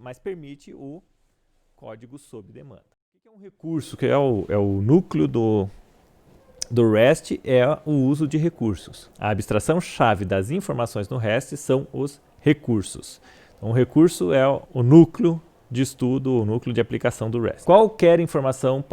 mas permite o código sob demanda. O que é um recurso? Que é o núcleo do REST, é o uso de recursos. A abstração-chave das informações no REST são os recursos. Então, o recurso é o núcleo de estudo, o núcleo de aplicação do REST. Qualquer informação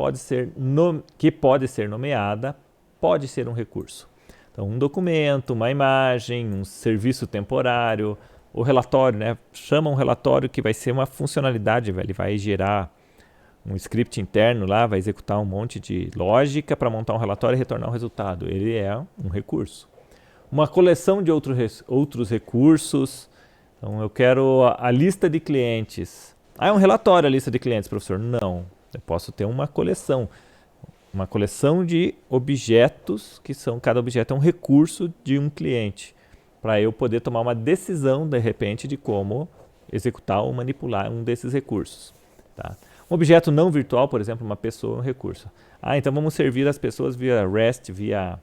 que pode ser nomeada pode ser um recurso. Então, um documento, uma imagem, um serviço temporário, o relatório, né? Chama um relatório que vai ser uma funcionalidade, ele vai gerar um script interno lá, vai executar um monte de lógica para montar um relatório e retornar um resultado. Ele é um recurso. Uma coleção de outros recursos. Então, eu quero a lista de clientes. Ah, é um relatório a lista de clientes, professor? Não. Eu posso ter uma coleção. Uma coleção de objetos, cada objeto é um recurso de um cliente, para eu poder tomar uma decisão, de repente, de como executar ou manipular um desses recursos. Tá? Um objeto não virtual, por exemplo, uma pessoa é um recurso. Ah, então vamos servir as pessoas via REST, via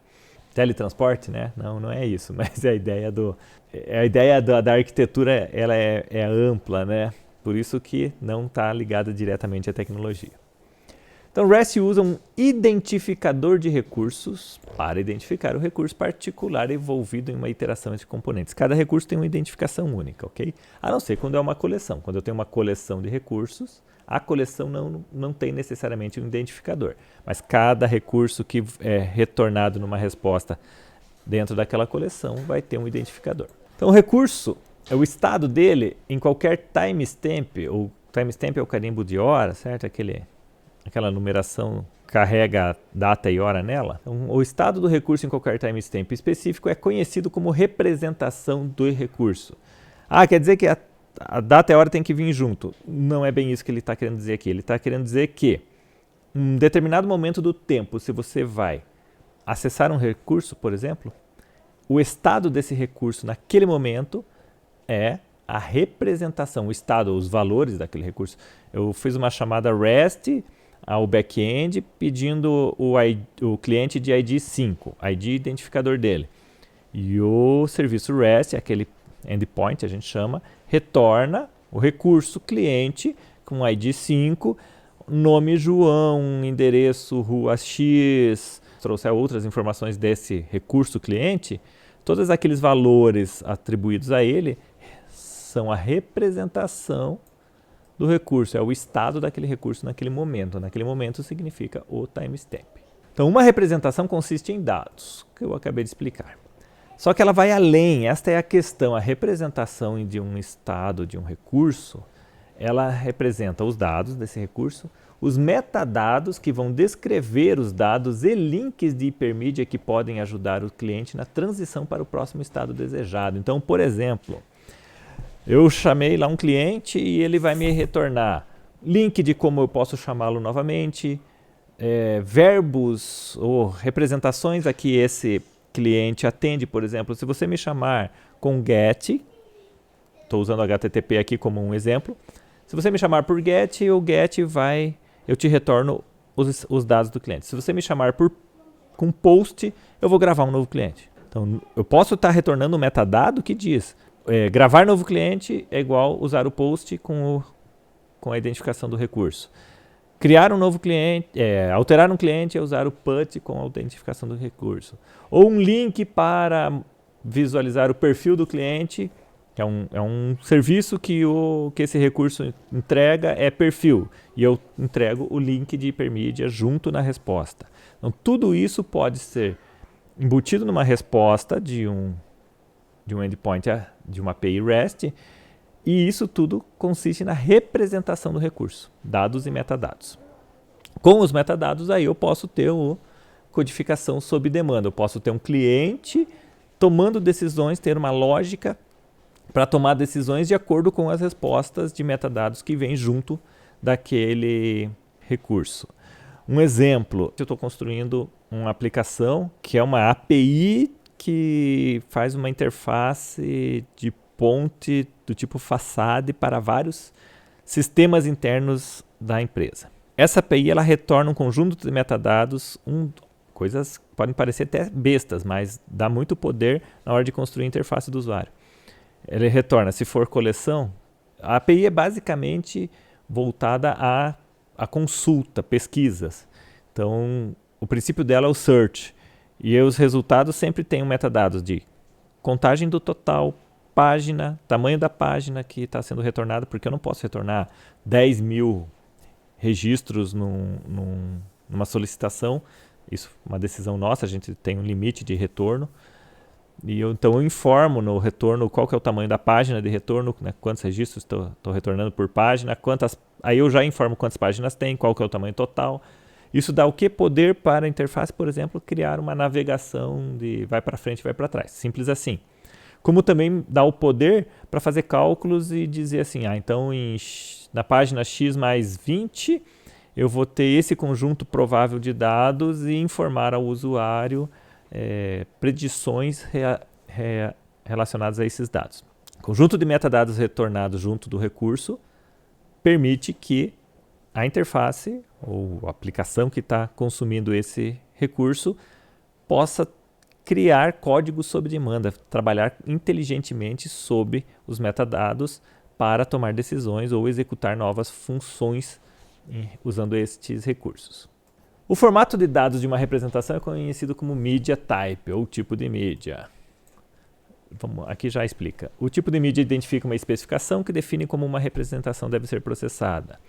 teletransporte, né? Não é isso, mas a ideia da arquitetura ela é ampla, né? Por isso que não está ligada diretamente à tecnologia. Então, REST usa um identificador de recursos para identificar o recurso particular envolvido em uma iteração entre componentes. Cada recurso tem uma identificação única, ok? A não ser quando é uma coleção. Quando eu tenho uma coleção de recursos, a coleção não tem necessariamente um identificador. Mas cada recurso que é retornado numa resposta dentro daquela coleção vai ter um identificador. Então, o recurso, o dele em qualquer timestamp, ou timestamp é o carimbo de hora, certo? Aquela numeração carrega data e hora nela. Então, o estado do recurso em qualquer timestamp específico é conhecido como representação do recurso. Ah, quer dizer que a data e a hora tem que vir junto. Não é bem isso que ele está querendo dizer aqui. Ele está querendo dizer que em um determinado momento do tempo, se você vai acessar um recurso, por exemplo, o estado desse recurso naquele momento é a representação, o estado, os valores daquele recurso. Eu fiz uma chamada REST ao back-end pedindo o cliente de ID 5, ID identificador dele. E o serviço REST, aquele endpoint a gente chama, retorna o recurso cliente com ID 5, nome João, endereço rua X, trouxer outras informações desse recurso cliente, todos aqueles valores atribuídos a ele são a representação do recurso, é o estado daquele recurso naquele momento. Naquele momento significa o timestamp. Então, uma representação consiste em dados, que eu acabei de explicar. Só que ela vai além, esta é a questão. A representação de um estado de um recurso, ela representa os dados desse recurso, os metadados que vão descrever os dados e links de hipermídia que podem ajudar o cliente na transição para o próximo estado desejado. Então, por exemplo, eu chamei lá um cliente e ele vai me retornar link de como eu posso chamá-lo novamente, verbos ou representações a que esse cliente atende. Por exemplo, se você me chamar com get, estou usando HTTP aqui como um exemplo, se você me chamar por get, o get eu te retorno os dados do cliente. Se você me chamar com post, eu vou gravar um novo cliente. Então, eu posso estar retornando um metadado que diz gravar novo cliente é igual usar o post com a identificação do recurso. Criar um novo cliente, alterar um cliente é usar o put com a identificação do recurso. Ou um link para visualizar o perfil do cliente, que é um serviço que esse recurso entrega, é perfil. E eu entrego o link de hipermídia junto na resposta. Então, tudo isso pode ser embutido numa resposta de um endpoint, de uma API REST, e isso tudo consiste na representação do recurso, dados e metadados. Com os metadados, aí eu posso ter codificação sob demanda. Eu posso ter um cliente tomando decisões, ter uma lógica para tomar decisões de acordo com as respostas de metadados que vêm junto daquele recurso. Um exemplo, eu estou construindo uma aplicação que é uma API que faz uma interface de ponte do tipo façade para vários sistemas internos da empresa. Essa API ela retorna um conjunto de metadados, coisas que podem parecer até bestas, mas dá muito poder na hora de construir a interface do usuário. Ele retorna, se for coleção, A API é basicamente voltada à consulta, pesquisas. Então, o princípio dela é o search. E os resultados sempre têm um metadados de contagem do total, página, tamanho da página que está sendo retornada, porque eu não posso retornar 10 mil registros numa solicitação. Isso é uma decisão nossa, a gente tem um limite de retorno. Então eu informo no retorno qual que é o tamanho da página de retorno, né, quantos registros estou retornando por página, aí eu já informo quantas páginas tem, qual que é o tamanho total. Isso dá o que? Poder para a interface, por exemplo, criar uma navegação de vai para frente e vai para trás. Simples assim. Como também dá o poder para fazer cálculos e dizer assim, então na página X mais 20, eu vou ter esse conjunto provável de dados e informar ao usuário predições relacionadas a esses dados. O conjunto de metadados retornados junto do recurso permite que a interface ou a aplicação que está consumindo esse recurso possa criar código sob demanda, trabalhar inteligentemente sobre os metadados para tomar decisões ou executar novas funções usando estes recursos. O formato de dados de uma representação é conhecido como media type, ou tipo de mídia. Aqui já explica. O tipo de mídia identifica uma especificação que define como uma representação deve ser processada.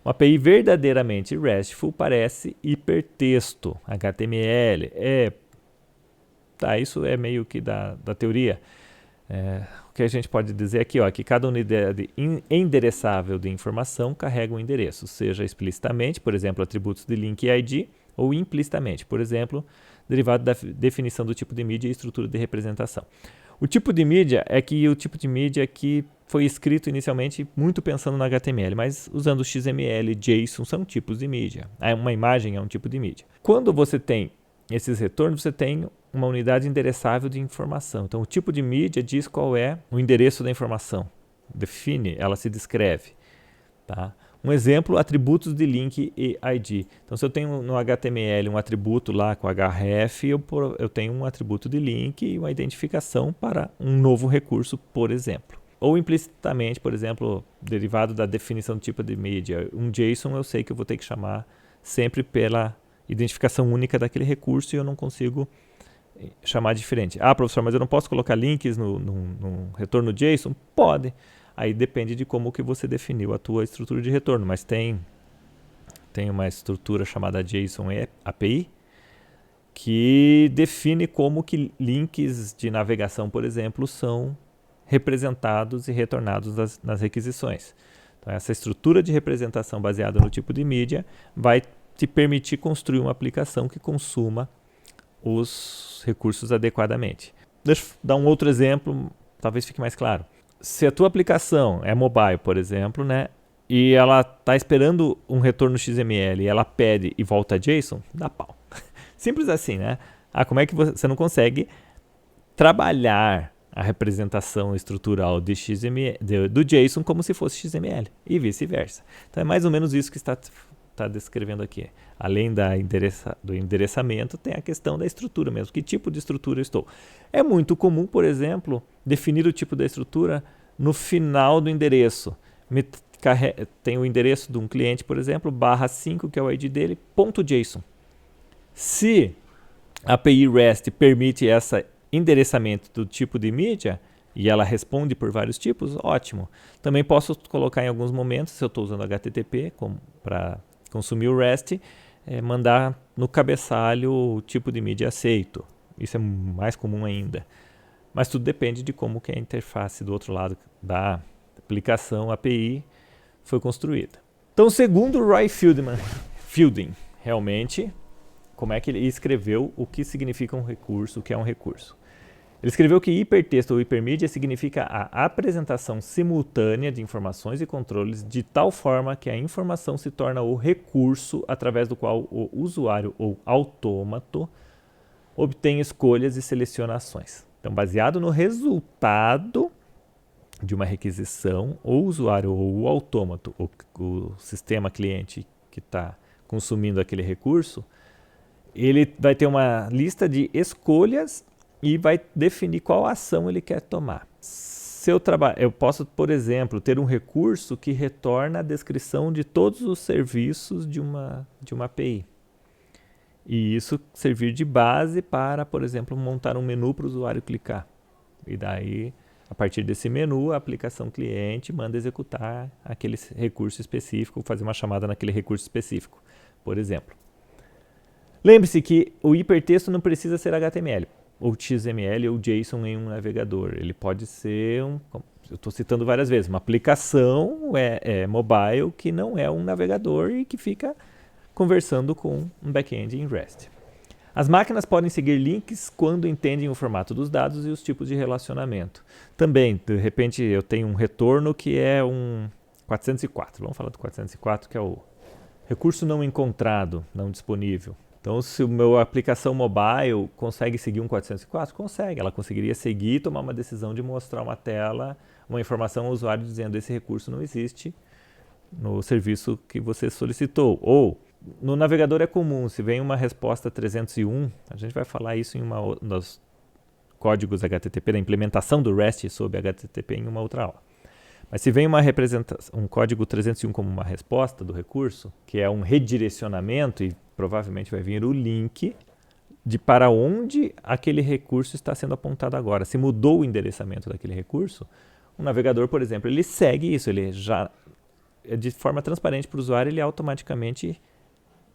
Uma API verdadeiramente RESTful parece hipertexto, HTML. Isso é meio que da teoria. O que a gente pode dizer aqui é que cada unidade endereçável de informação carrega um endereço, seja explicitamente, por exemplo, atributos de link e ID, ou implicitamente, por exemplo, derivado da definição do tipo de mídia e estrutura de representação. O tipo de mídia o tipo de mídia que foi escrito inicialmente muito pensando no HTML, mas usando XML, JSON são tipos de mídia. Uma imagem é um tipo de mídia. Quando você tem esses retornos, você tem uma unidade endereçável de informação. Então, o tipo de mídia diz qual é o endereço da informação. Define, ela se descreve. Tá? Um exemplo, atributos de link e ID. Então, se eu tenho no HTML um atributo lá com href, eu tenho um atributo de link e uma identificação para um novo recurso, por exemplo. Ou implicitamente, por exemplo, derivado da definição do tipo de mídia, um JSON eu sei que eu vou ter que chamar sempre pela identificação única daquele recurso e eu não consigo chamar diferente. Professor, mas eu não posso colocar links no retorno JSON? Pode. Aí depende de como que você definiu a tua estrutura de retorno, mas tem uma estrutura chamada JSON API que define como que links de navegação, por exemplo, são representados e retornados nas requisições. Então, essa estrutura de representação baseada no tipo de mídia vai te permitir construir uma aplicação que consuma os recursos adequadamente. Deixa eu dar um outro exemplo, talvez fique mais claro. Se a tua aplicação é mobile, por exemplo, né, e ela está esperando um retorno XML e ela pede e volta JSON, dá pau. Simples assim, né? Como é que você não consegue trabalhar a representação estrutural de XML, do JSON como se fosse XML e vice-versa. Então é mais ou menos isso que está descrevendo aqui. Além do endereçamento, tem a questão da estrutura mesmo. Que tipo de estrutura eu estou? É muito comum, por exemplo, definir o tipo da estrutura no final do endereço. Tem o endereço de um cliente, por exemplo, /5, que é o ID dele, .json. Se a API REST permite esse endereçamento do tipo de mídia, e ela responde por vários tipos, ótimo. Também posso colocar em alguns momentos, se eu estou usando HTTP para consumir o REST, mandar no cabeçalho o tipo de mídia aceito. Isso é mais comum ainda. Mas tudo depende de como que a interface do outro lado da aplicação API foi construída. Então, segundo Roy Fielding, realmente, como é que ele escreveu o que significa um recurso, o que é um recurso. Ele escreveu que hipertexto ou hipermídia significa a apresentação simultânea de informações e controles de tal forma que a informação se torna o recurso através do qual o usuário ou autômato obtém escolhas e seleciona ações. Então, baseado no resultado de uma requisição, o usuário ou o autômato, o sistema cliente que está consumindo aquele recurso, ele vai ter uma lista de escolhas e vai definir qual ação ele quer tomar. eu posso, por exemplo, ter um recurso que retorna a descrição de todos os serviços de uma API. E isso servir de base para, por exemplo, montar um menu para o usuário clicar. E daí, a partir desse menu, a aplicação cliente manda executar aquele recurso específico, fazer uma chamada naquele recurso específico, por exemplo. Lembre-se que o hipertexto não precisa ser HTML, ou XML, ou JSON em um navegador. Ele pode ser, eu estou citando várias vezes, uma aplicação mobile que não é um navegador e que fica conversando com um back-end em REST. As máquinas podem seguir links quando entendem o formato dos dados e os tipos de relacionamento. Também, de repente, eu tenho um retorno que é um 404. Vamos falar do 404, que é o recurso não encontrado, não disponível. Então, se a minha aplicação mobile consegue seguir um 404, consegue. Ela conseguiria seguir e tomar uma decisão de mostrar uma tela, uma informação ao usuário dizendo esse recurso não existe no serviço que você solicitou. Ou, no navegador é comum, se vem uma resposta 301, a gente vai falar isso em nos códigos HTTP, da implementação do REST sobre HTTP em uma outra aula. Mas se vem um código 301 como uma resposta do recurso, que é um redirecionamento, e provavelmente vai vir o link de para onde aquele recurso está sendo apontado agora. Se mudou o endereçamento daquele recurso, o navegador, por exemplo, ele segue isso, ele já, de forma transparente para o usuário, ele automaticamente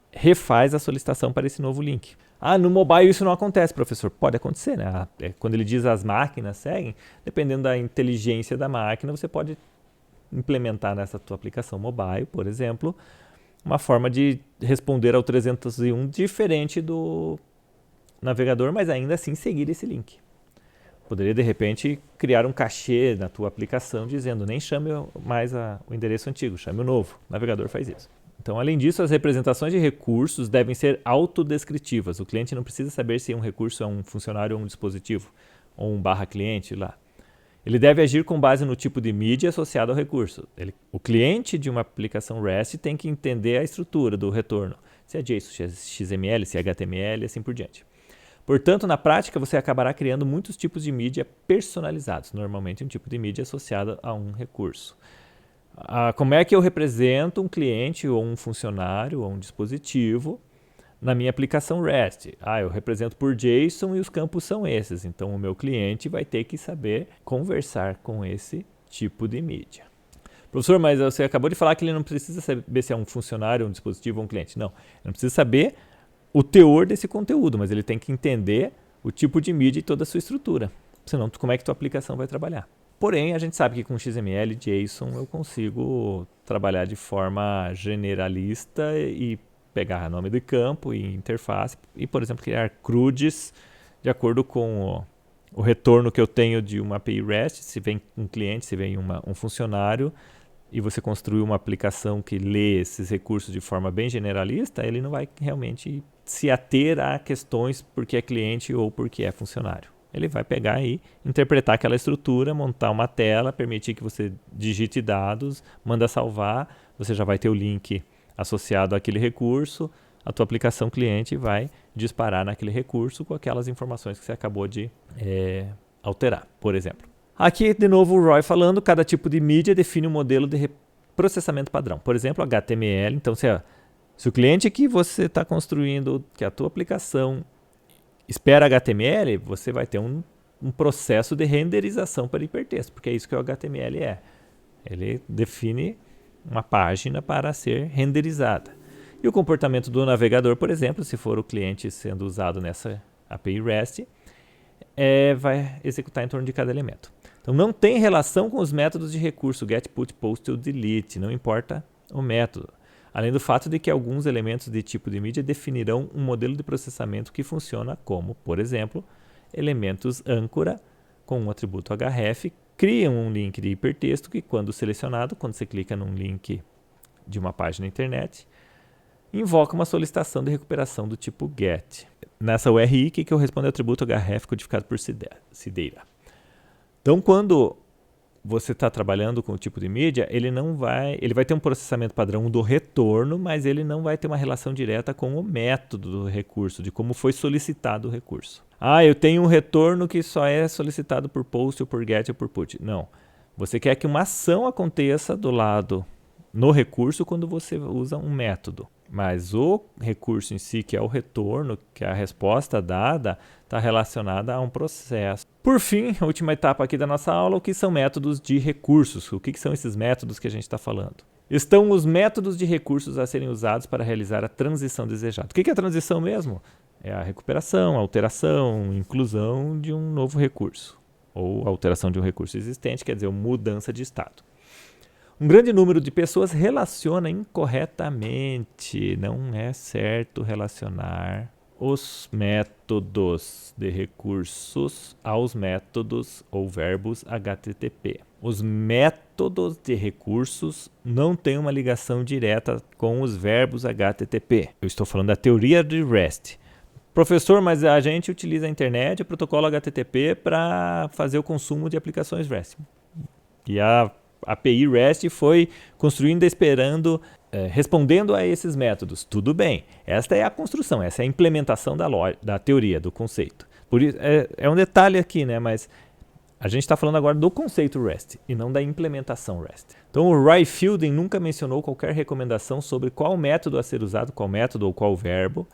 refaz a solicitação para esse novo link. No mobile isso não acontece, professor. Pode acontecer, né? Quando ele diz as máquinas seguem, dependendo da inteligência da máquina, você pode implementar nessa tua aplicação mobile, por exemplo, uma forma de responder ao 301 diferente do navegador, mas ainda assim seguir esse link. Poderia, de repente, criar um cachê na tua aplicação dizendo nem chame mais o endereço antigo, chame o novo. O navegador faz isso. Então, além disso, as representações de recursos devem ser autodescritivas. O cliente não precisa saber se um recurso é um funcionário ou um dispositivo, ou um /cliente lá. Ele deve agir com base no tipo de mídia associado ao recurso. O cliente de uma aplicação REST tem que entender a estrutura do retorno, se é JSON, se é XML, se é HTML e assim por diante. Portanto, na prática, você acabará criando muitos tipos de mídia personalizados, normalmente um tipo de mídia associado a um recurso. Como é que eu represento um cliente ou um funcionário ou um dispositivo na minha aplicação REST? Eu represento por JSON e os campos são esses. Então, o meu cliente vai ter que saber conversar com esse tipo de mídia. Professor, mas você acabou de falar que ele não precisa saber se é um funcionário, um dispositivo ou um cliente. Não, ele não precisa saber o teor desse conteúdo, mas ele tem que entender o tipo de mídia e toda a sua estrutura. Senão, como é que tua aplicação vai trabalhar? Porém, a gente sabe que com XML e JSON eu consigo trabalhar de forma generalista e pegar nome de campo e interface e, por exemplo, criar CRUDs de acordo com o retorno que eu tenho de uma API REST, se vem um cliente, se vem um funcionário, e você construir uma aplicação que lê esses recursos de forma bem generalista, ele não vai realmente se ater a questões porque é cliente ou porque é funcionário. Ele vai pegar e interpretar aquela estrutura, montar uma tela, permitir que você digite dados, manda salvar, você já vai ter o link associado àquele recurso, a tua aplicação cliente vai disparar naquele recurso com aquelas informações que você acabou de alterar, por exemplo. Aqui, de novo, o Roy falando, cada tipo de mídia define um modelo de processamento padrão. Por exemplo, HTML. Então, se o cliente que você está construindo, que a tua aplicação espera HTML, você vai ter um processo de renderização para hipertexto, porque é isso que o HTML é. Ele define uma página para ser renderizada. E o comportamento do navegador, por exemplo, se for o cliente sendo usado nessa API REST, vai executar em torno de cada elemento. Então, não tem relação com os métodos de recurso get, put, post ou delete, não importa o método. Além do fato de que alguns elementos de tipo de mídia definirão um modelo de processamento que funciona como, por exemplo, elementos âncora com um atributo href criam um link de hipertexto que, quando selecionado, quando você clica num link de uma página na internet, invoca uma solicitação de recuperação do tipo get. Nessa URI, que eu respondo é o atributo href codificado por Sidera. Então, quando você está trabalhando com o tipo de mídia, ele vai ter um processamento padrão do retorno, mas ele não vai ter uma relação direta com o método do recurso, de como foi solicitado o recurso. Eu tenho um retorno que só é solicitado por post, ou por get, ou por put. Não. Você quer que uma ação aconteça do lado no recurso quando você usa um método. Mas o recurso em si, que é o retorno, que é a resposta dada, está relacionada a um processo. Por fim, a última etapa aqui da nossa aula, o que são métodos de recursos? O que são esses métodos que a gente está falando? Estão os métodos de recursos a serem usados para realizar a transição desejada. O que é a transição mesmo? É a recuperação, a alteração, inclusão de um novo recurso. Ou alteração de um recurso existente, quer dizer, mudança de estado. Um grande número de pessoas relaciona incorretamente. Não é certo relacionar os métodos de recursos aos métodos ou verbos HTTP. Os métodos de recursos não têm uma ligação direta com os verbos HTTP. Eu estou falando da teoria de REST. Professor, mas a gente utiliza a internet e o protocolo HTTP para fazer o consumo de aplicações REST. E a API REST foi construindo, respondendo a esses métodos. Tudo bem, esta é a construção, essa é a implementação da teoria, do conceito. Por isso, é um detalhe aqui, né? Mas a gente está falando agora do conceito REST e não da implementação REST. Então o Ray Fielding nunca mencionou qualquer recomendação sobre qual método a ser usado, qual método ou qual verbo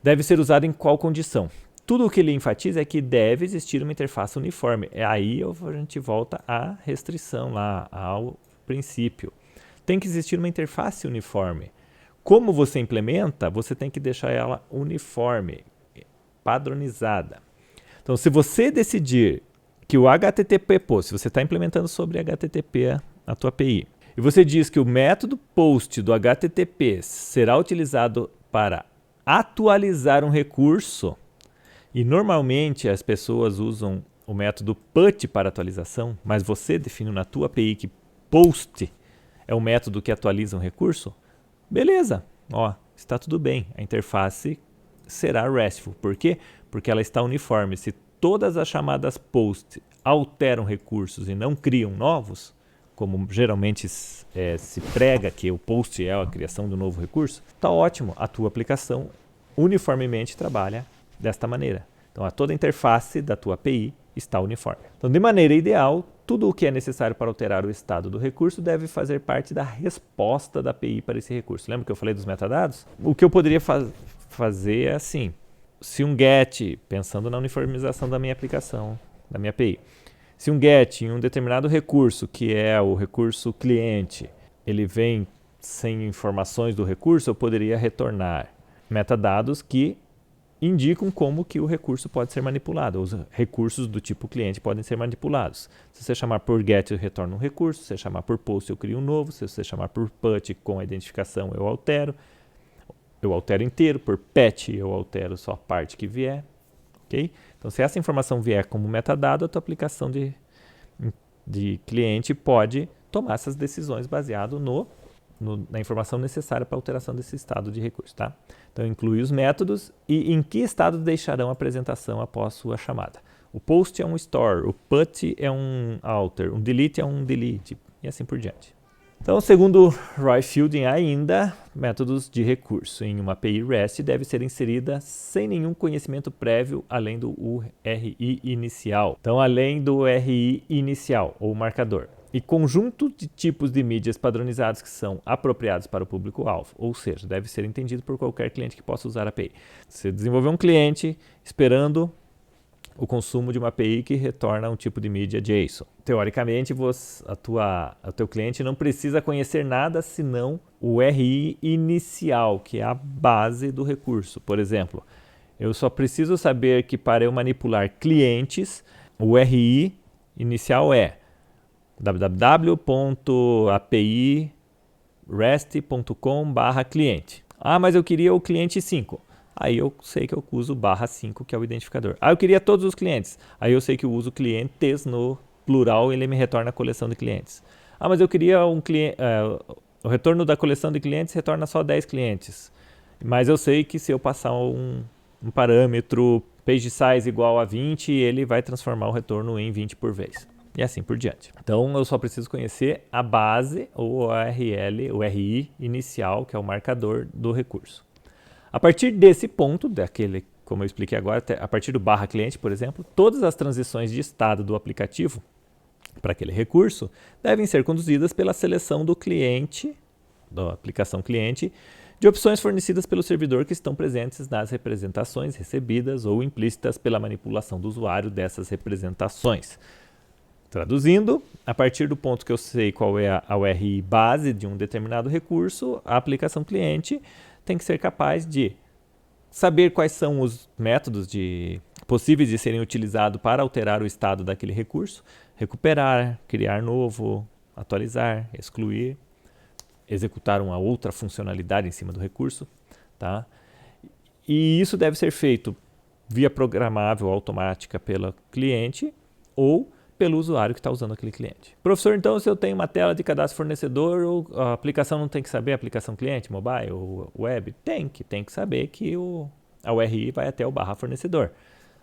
deve ser usado em qual condição. Tudo o que ele enfatiza é que deve existir uma interface uniforme. Aí a gente volta à restrição lá, ao princípio. Tem que existir uma interface uniforme. Como você implementa, você tem que deixar ela uniforme, padronizada. Então, se você decidir que o HTTP post, se você está implementando sobre HTTP a tua API, e você diz que o método post do HTTP será utilizado para atualizar um recurso, e normalmente as pessoas usam o método put para atualização, mas você define na tua API que post é o método que atualiza um recurso, beleza, está tudo bem, a interface será RESTful. Por quê? Porque ela está uniforme. Se todas as chamadas post alteram recursos e não criam novos, como geralmente se prega que o post é a criação de um novo recurso, está ótimo, a tua aplicação uniformemente trabalha desta maneira. Então, toda a interface da tua API está uniforme. Então, de maneira ideal, tudo o que é necessário para alterar o estado do recurso deve fazer parte da resposta da API para esse recurso. Lembra que eu falei dos metadados? O que eu poderia fazer é assim, se um GET, pensando na uniformização da minha aplicação, da minha API, se um GET em um determinado recurso, que é o recurso cliente, ele vem sem informações do recurso, eu poderia retornar metadados que indicam como que o recurso pode ser manipulado. Os recursos do tipo cliente podem ser manipulados. Se você chamar por get, eu retorno um recurso. Se você chamar por post, eu crio um novo. Se você chamar por put com a identificação, eu altero. Eu altero inteiro. Por patch, eu altero só a parte que vier. Okay? Então, se essa informação vier como metadado, a tua aplicação de cliente pode tomar essas decisões baseado na informação necessária para a alteração desse estado de recurso. Tá? Então, inclui os métodos e em que estado deixarão a apresentação após sua chamada. O post é um store, o put é um alter, um delete é um delete, e assim por diante. Então, segundo Ray Fielding ainda, métodos de recurso em uma API REST deve ser inserida sem nenhum conhecimento prévio além do URI inicial. Então, além do URI inicial, ou marcador. E conjunto de tipos de mídias padronizados que são apropriados para o público-alvo, ou seja, deve ser entendido por qualquer cliente que possa usar a API. Você desenvolveu um cliente esperando o consumo de uma API que retorna um tipo de mídia JSON. Teoricamente, o teu cliente não precisa conhecer nada senão o URI inicial, que é a base do recurso. Por exemplo, eu só preciso saber que para eu manipular clientes, o URI inicial é www.apirest.com/cliente. Mas eu queria o cliente 5. Aí eu sei que eu uso /5, que é o identificador. Eu queria todos os clientes. Aí eu sei que eu uso clientes no plural e ele me retorna a coleção de clientes. Mas eu queria o retorno da coleção de clientes retorna só 10 clientes. Mas eu sei que se eu passar um parâmetro page size igual a 20, ele vai transformar o retorno em 20 por vez. e assim por diante. Então eu só preciso conhecer a base, ou o URL, o RI inicial, que é o marcador do recurso. A partir desse ponto, daquele, como eu expliquei agora, a partir do barra cliente, por exemplo, todas as transições de estado do aplicativo para aquele recurso devem ser conduzidas pela seleção do cliente, da aplicação cliente, de opções fornecidas pelo servidor que estão presentes nas representações recebidas ou implícitas pela manipulação do usuário dessas representações. Traduzindo, a partir do ponto que eu sei qual é a URI base de um determinado recurso, a aplicação cliente tem que ser capaz de saber quais são os métodos possíveis de serem utilizados para alterar o estado daquele recurso, recuperar, criar novo, atualizar, excluir, executar uma outra funcionalidade em cima do recurso. Tá? E isso deve ser feito via programável automática pelo cliente ou pelo usuário que está usando aquele cliente. Professor, então se eu tenho uma tela de cadastro fornecedor, a aplicação não tem que saber a aplicação cliente, mobile ou web? Tem que saber que a URI vai até o barra fornecedor.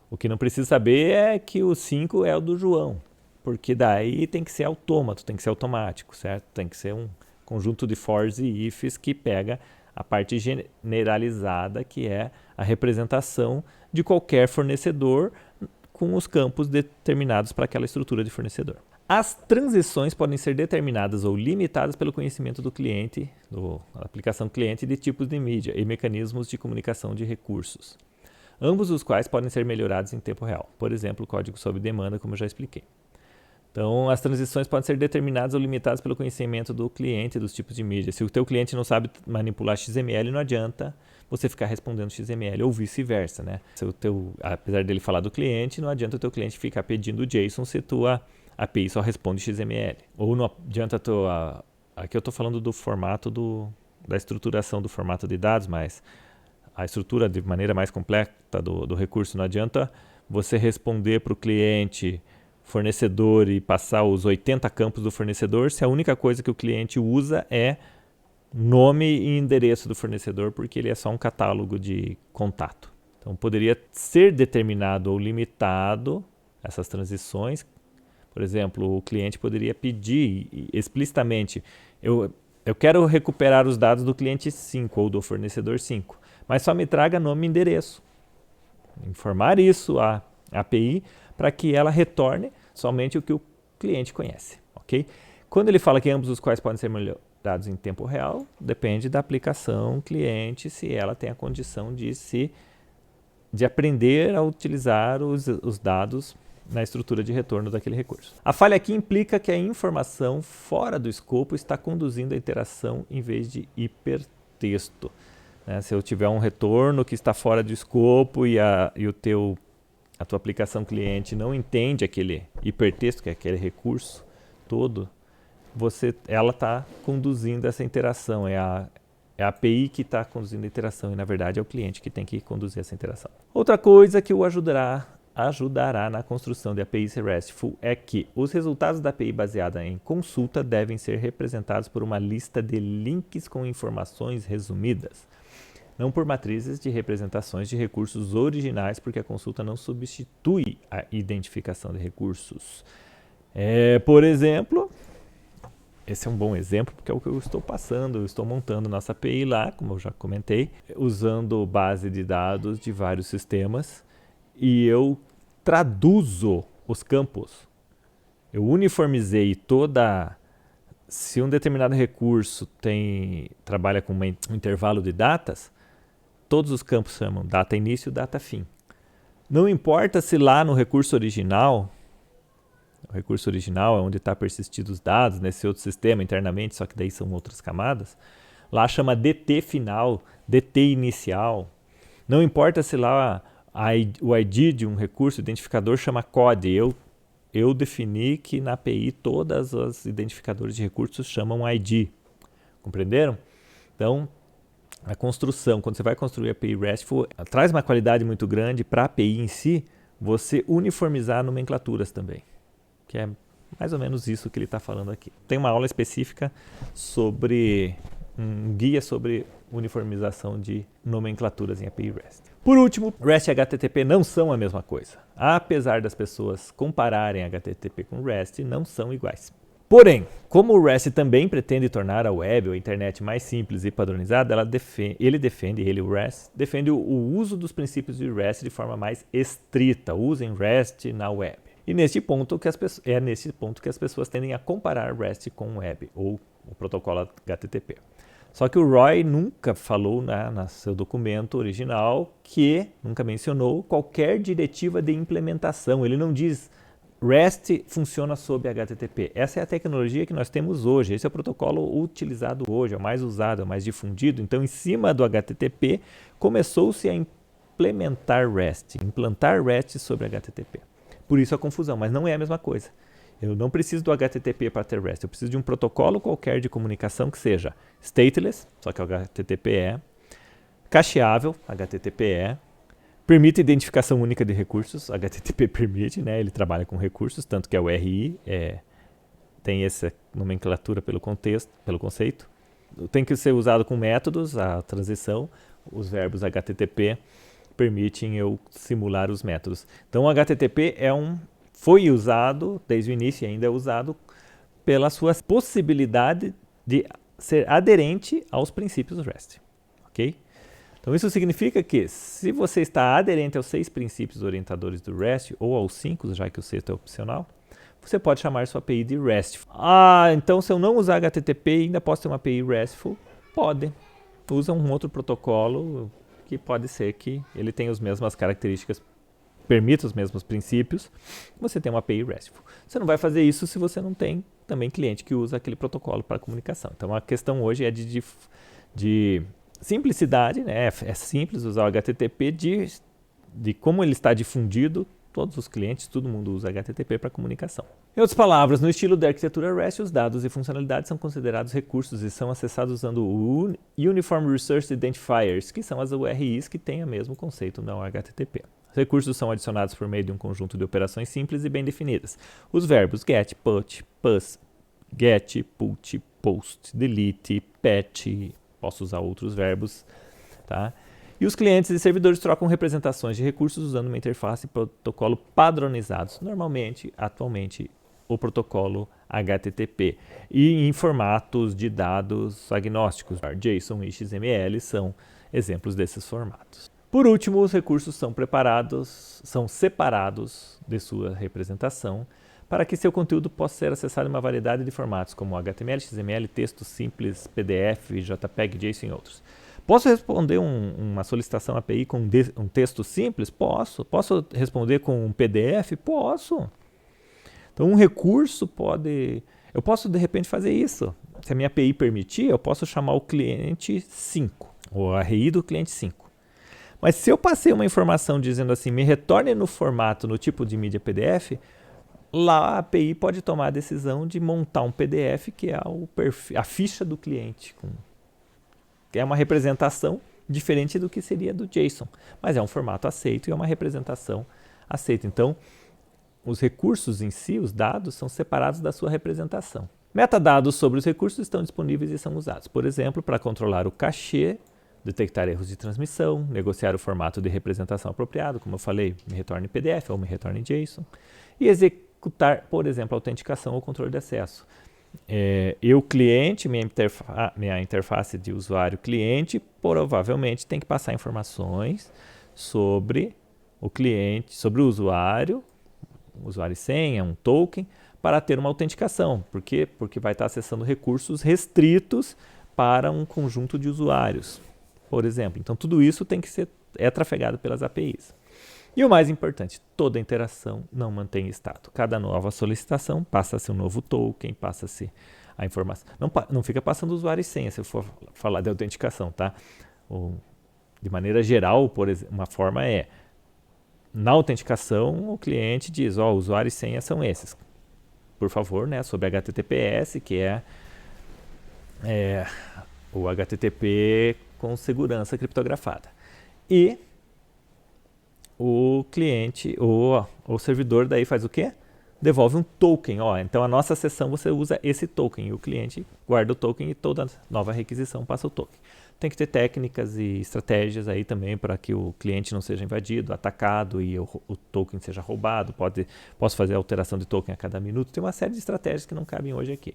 O que não precisa saber é que o 5 é o do João, porque daí tem que ser autômato, tem que ser automático, certo? Tem que ser um conjunto de fors e ifs que pega a parte generalizada, que é a representação de qualquer fornecedor com os campos determinados para aquela estrutura de fornecedor. As transições podem ser determinadas ou limitadas pelo conhecimento do cliente, da aplicação cliente, de tipos de mídia e mecanismos de comunicação de recursos, ambos os quais podem ser melhorados em tempo real. Por exemplo, o código sob demanda, como eu já expliquei. Então, as transições podem ser determinadas ou limitadas pelo conhecimento do cliente dos tipos de mídia. Se o teu cliente não sabe manipular XML, não adianta você ficar respondendo XML ou vice-versa, né? Apesar dele falar do cliente, não adianta o teu cliente ficar pedindo JSON se tua API só responde XML. Ou não adianta aqui eu estou falando do formato da estruturação do formato de dados, mas a estrutura de maneira mais completa do recurso. Não adianta você responder para o cliente fornecedor e passar os 80 campos do fornecedor se a única coisa que o cliente usa é nome e endereço do fornecedor, porque ele é só um catálogo de contato. Então poderia ser determinado ou limitado essas transições. Por exemplo, o cliente poderia pedir explicitamente: eu quero recuperar os dados do cliente 5 ou do fornecedor 5, mas só me traga nome e endereço. Informar isso à API para que ela retorne somente o que o cliente conhece. Okay? Quando ele fala que ambos os quais podem ser melhorados em tempo real, depende da aplicação cliente, se ela tem a condição de aprender a utilizar os dados na estrutura de retorno daquele recurso. A falha aqui implica que a informação fora do escopo está conduzindo a interação em vez de hipertexto. Né? Se eu tiver um retorno que está fora do escopo e a tua aplicação cliente não entende aquele hipertexto, que é aquele recurso todo, ela está conduzindo essa interação. É a API que está conduzindo a interação e, na verdade, é o cliente que tem que conduzir essa interação. Outra coisa que o ajudará na construção de APIs RESTful é que os resultados da API baseada em consulta devem ser representados por uma lista de links com informações resumidas, não por matrizes de representações de recursos originais, porque a consulta não substitui a identificação de recursos. Por exemplo, esse é um bom exemplo, porque é o que eu estou passando. Eu estou montando nossa API lá, como eu já comentei, usando base de dados de vários sistemas, e eu traduzo os campos. Eu uniformizei se um determinado recurso trabalha com um intervalo de datas, todos os campos chamam data início e data fim. Não importa se lá no recurso original, o recurso original é onde está persistido os dados, nesse outro sistema internamente, só que daí são outras camadas, lá chama DT final, DT inicial. Não importa se lá o ID de um recurso identificador chama COD. Eu defini que na API todas os identificadores de recursos chamam ID. Compreenderam? Então, a construção, quando você vai construir a API RESTful, traz uma qualidade muito grande para a API em si, você uniformizar nomenclaturas também, que é mais ou menos isso que ele está falando aqui. Tem uma aula específica sobre um guia sobre uniformização de nomenclaturas em API REST. Por último, REST e HTTP não são a mesma coisa. Apesar das pessoas compararem HTTP com REST, não são iguais. Porém, como o REST também pretende tornar a web ou a internet mais simples e padronizada, o REST, defende o uso dos princípios de REST de forma mais estrita. Usem REST na web. E nesse ponto que as pessoas tendem a comparar REST com web ou o protocolo HTTP. Só que o Roy nunca falou no seu documento original nunca mencionou qualquer diretiva de implementação. Ele não diz REST funciona sob HTTP. Essa é a tecnologia que nós temos hoje. Esse é o protocolo utilizado hoje, é o mais usado, é o mais difundido. Então, em cima do HTTP, começou-se a implantar REST sobre HTTP. Por isso a confusão, mas não é a mesma coisa. Eu não preciso do HTTP para ter REST, eu preciso de um protocolo qualquer de comunicação que seja stateless, só que o HTTP é, cacheável, HTTP é, permite identificação única de recursos, HTTP permite, né? Ele trabalha com recursos, tanto que é o RI, tem essa nomenclatura pelo conceito. Tem que ser usado com métodos, a transição, os verbos HTTP permitem eu simular os métodos. Então o HTTP foi usado, desde o início e ainda é usado, pela sua possibilidade de ser aderente aos princípios REST. Ok? Então isso significa que se você está aderente aos 6 princípios orientadores do REST, ou aos 5, já que o sexto é opcional, você pode chamar sua API de RESTful. Então se eu não usar HTTP ainda posso ter uma API RESTful? Pode. Usa um outro protocolo que pode ser que ele tenha as mesmas características, permita os mesmos princípios, você tem uma API RESTful. Você não vai fazer isso se você não tem também cliente que usa aquele protocolo para comunicação. Então a questão hoje é de simplicidade, né? É simples usar o HTTP, de como ele está difundido, todos os clientes, todo mundo usa HTTP para comunicação. Em outras palavras, no estilo da arquitetura REST, os dados e funcionalidades são considerados recursos e são acessados usando o Uniform Resource Identifiers, que são as URIs que têm o mesmo conceito no HTTP. Os recursos são adicionados por meio de um conjunto de operações simples e bem definidas. Os verbos get, put, post, delete, patch, posso usar outros verbos, tá? E os clientes e servidores trocam representações de recursos usando uma interface e protocolo padronizados, normalmente, atualmente, o protocolo HTTP, e em formatos de dados agnósticos. JSON e XML são exemplos desses formatos. Por último, os recursos são separados de sua representação para que seu conteúdo possa ser acessado em uma variedade de formatos, como HTML, XML, texto simples, PDF, JPEG, JSON e outros. Posso responder uma solicitação API com um texto simples? Posso. Posso responder com um PDF? Posso. Então, um recurso eu posso, de repente, fazer isso. Se a minha API permitir, eu posso chamar o cliente 5, ou a ARI do cliente 5. Mas se eu passei uma informação dizendo assim, me retorne no formato, no tipo de mídia PDF, lá a API pode tomar a decisão de montar um PDF que é a ficha do cliente, que é uma representação diferente do que seria do JSON, mas é um formato aceito e é uma representação aceita. Então, os recursos em si, os dados, são separados da sua representação. Metadados sobre os recursos estão disponíveis e são usados, por exemplo, para controlar o cachê, detectar erros de transmissão, negociar o formato de representação apropriado, como eu falei, me retorne PDF ou me retorne JSON, e executar, por exemplo, a autenticação ou controle de acesso. Eu, cliente, minha interface de usuário cliente, provavelmente tem que passar informações sobre o cliente, sobre o usuário e senha, um token, para ter uma autenticação. Por quê? Porque vai estar acessando recursos restritos para um conjunto de usuários, por exemplo. Então, tudo isso é trafegado pelas APIs. E o mais importante, toda interação não mantém estado. Cada nova solicitação passa-se um novo token, passa-se a informação. Não fica passando usuário e senha, se eu for falar de autenticação, tá? De maneira geral, por exemplo, uma forma na autenticação, o cliente diz, usuário e senha são esses. Por favor, né, sobre HTTPS, que é o HTTP com segurança criptografada. E o cliente, o servidor daí faz o quê? devolve um token. Então a nossa sessão você usa esse token e o cliente guarda o token e toda nova requisição passa o token. Tem que ter técnicas e estratégias aí também para que o cliente não seja invadido, atacado e o token seja roubado. Posso fazer alteração de token a cada minuto. Tem uma série de estratégias que não cabem hoje aqui.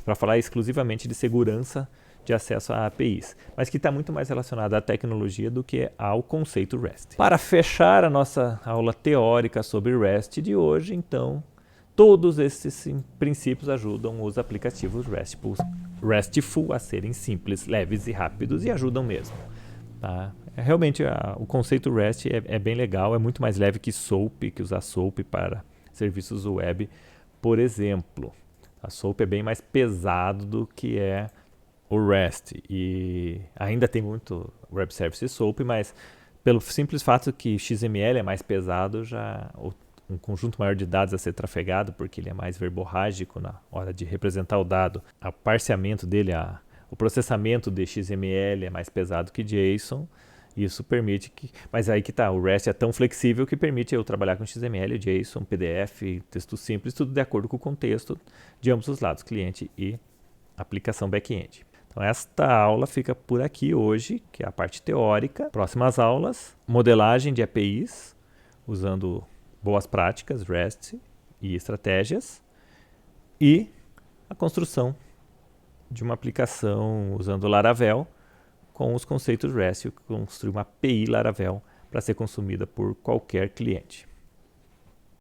Para falar exclusivamente de segurança de acesso a APIs, mas que está muito mais relacionado à tecnologia do que ao conceito REST. Para fechar a nossa aula teórica sobre REST de hoje, então, todos esses princípios ajudam os aplicativos RESTful a serem simples, leves e rápidos e ajudam mesmo. Tá? Realmente o conceito REST é bem legal, é muito mais leve que SOAP, que usar SOAP para serviços web, por exemplo. A SOAP é bem mais pesado do que é o REST, e ainda tem muito Web Services SOAP, mas pelo simples fato que XML é mais pesado, já um conjunto maior de dados a ser trafegado, porque ele é mais verborrágico na hora de representar o dado, o parseamento dele, o processamento de XML é mais pesado que JSON. Isso permite que... Mas aí que tá, o REST é tão flexível que permite eu trabalhar com XML, JSON, PDF, texto simples, tudo de acordo com o contexto de ambos os lados, cliente e aplicação back-end. Então esta aula fica por aqui hoje, que é a parte teórica. Próximas aulas, modelagem de APIs, usando boas práticas, REST e estratégias, e a construção de uma aplicação usando Laravel com os conceitos REST, construir uma API Laravel para ser consumida por qualquer cliente.